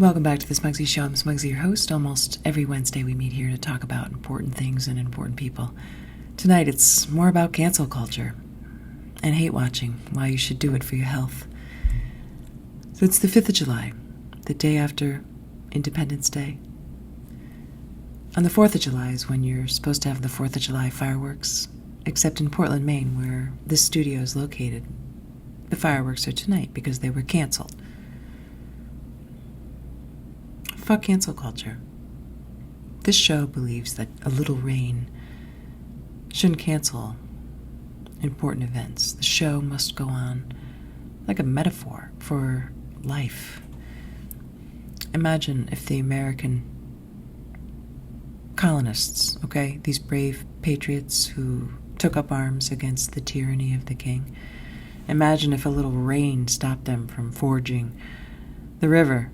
Welcome back to the Smugsy Show. I'm Smugsy, your host. Almost every Wednesday we meet here to talk about important things and important people. Tonight it's more about cancel culture and hate watching, why you should do it for your health. So it's the 5th of July, the day after Independence Day. On the 4th of July is when you're supposed to have the 4th of July fireworks, except in Portland, Maine, where this studio is located. The fireworks are tonight because they were canceled. Fuck cancel culture. This show believes that a little rain shouldn't cancel important events. The show must go on like a metaphor for life. Imagine if the American colonists, these brave patriots who took up arms against the tyranny of the king, imagine if a little rain stopped them from forging the river.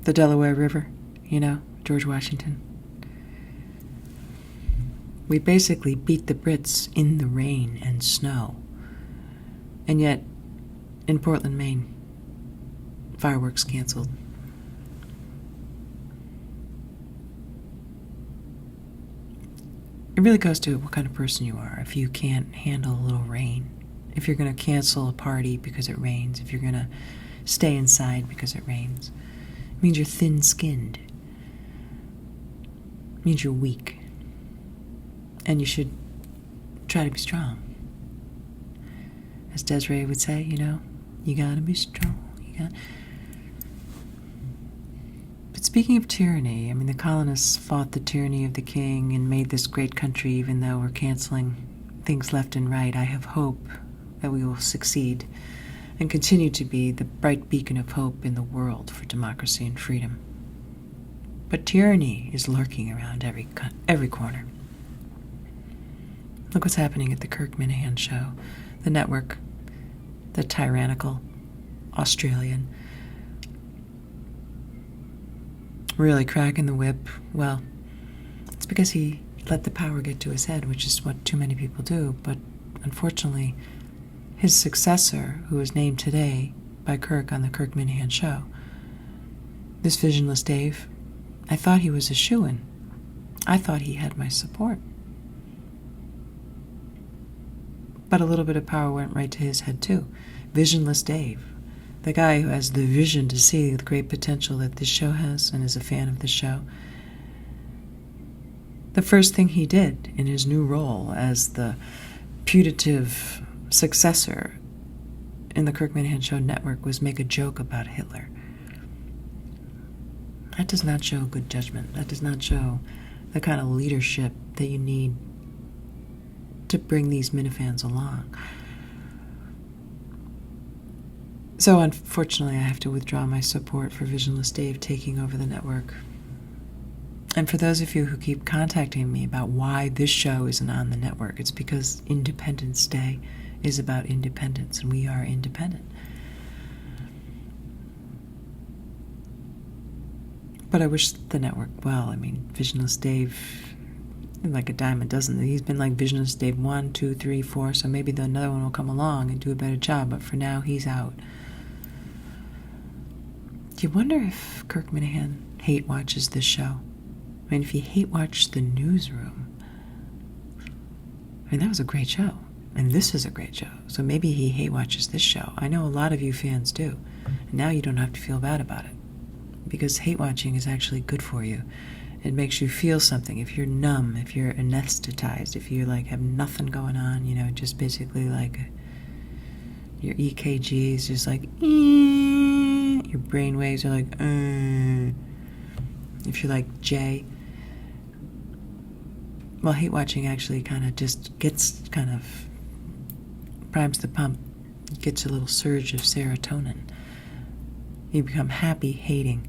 The Delaware River, George Washington. We basically beat the Brits in the rain and snow. And yet, in Portland, Maine, fireworks canceled. It really goes to what kind of person you are. If you can't handle a little rain, if you're going to cancel a party because it rains, if you're going to stay inside because it rains, it means you're thin-skinned. It means you're weak. And you should try to be strong. As Desiree would say, you gotta be strong. But speaking of tyranny, the colonists fought the tyranny of the king and made this great country, even though we're canceling things left and right. I have hope that we will succeed and continue to be the bright beacon of hope in the world for democracy and freedom. But tyranny is lurking around every corner. Look what's happening at the Kirk Minahan show. The network, the tyrannical Australian, really cracking the whip. Well, it's because he let the power get to his head, which is what too many people do. But unfortunately, his successor, who was named today by Kirk on the Kirk Minahan show, this visionless Dave, I thought he was a shoo-in. I thought he had my support. But a little bit of power went right to his head too. Visionless Dave, the guy who has the vision to see the great potential that this show has and is a fan of the show. The first thing he did in his new role as the putative successor in the Kirk Minahan Show network was make a joke about Hitler. That does not show good judgment. That does not show the kind of leadership that you need to bring these minifans along. So unfortunately, I have to withdraw my support for Visionless Dave taking over the network. And for those of you who keep contacting me about why this show isn't on the network, it's because Independence Day is about independence, and we are independent. But I wish the network well. Visionless Dave, like a dime a dozen. He's been like Visionless Dave 1, 2, 3, 4, so maybe another one will come along and do a better job, but for now, he's out. Do you wonder if Kirk Minahan hate watches this show? If he hate watched The Newsroom, that was a great show. And this is a great show. So maybe he hate watches this show. I know a lot of you fans do. And now you don't have to feel bad about it. Because hate watching is actually good for you. It makes you feel something. If you're numb, if you're anesthetized, if you have nothing going on, just basically your EKG is just your brain waves are if you're like Jay. Well, hate watching actually kind of primes the pump, gets a little surge of serotonin. You become happy hating,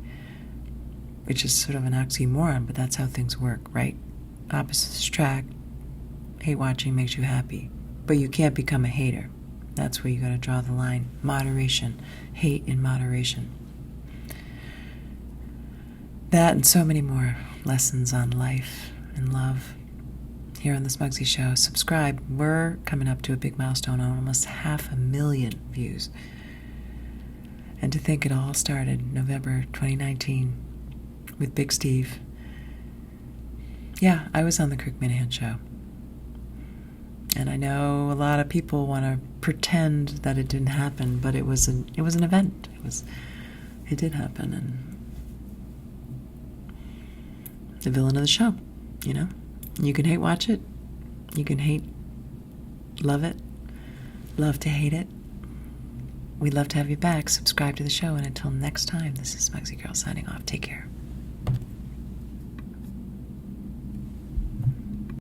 which is sort of an oxymoron, but that's how things work, right? Opposites attract. Hate watching makes you happy, but you can't become a hater. That's where you got to draw the line. Moderation. Hate in moderation. That and so many more lessons on life and love here on the Smugsy Show. Subscribe. We're coming up to a big milestone on almost 500,000 views. And to think it all started November 2019 with Big Steve. Yeah, I was on the Kirk Minahan show. And I know a lot of people want to pretend that it didn't happen, but it was an event. It did happen, and the villain of the show, you know? You can hate watch it. You can love it. Love to hate it. We'd love to have you back. Subscribe to the show, and until next time, this is Smugsy Girl signing off. Take care.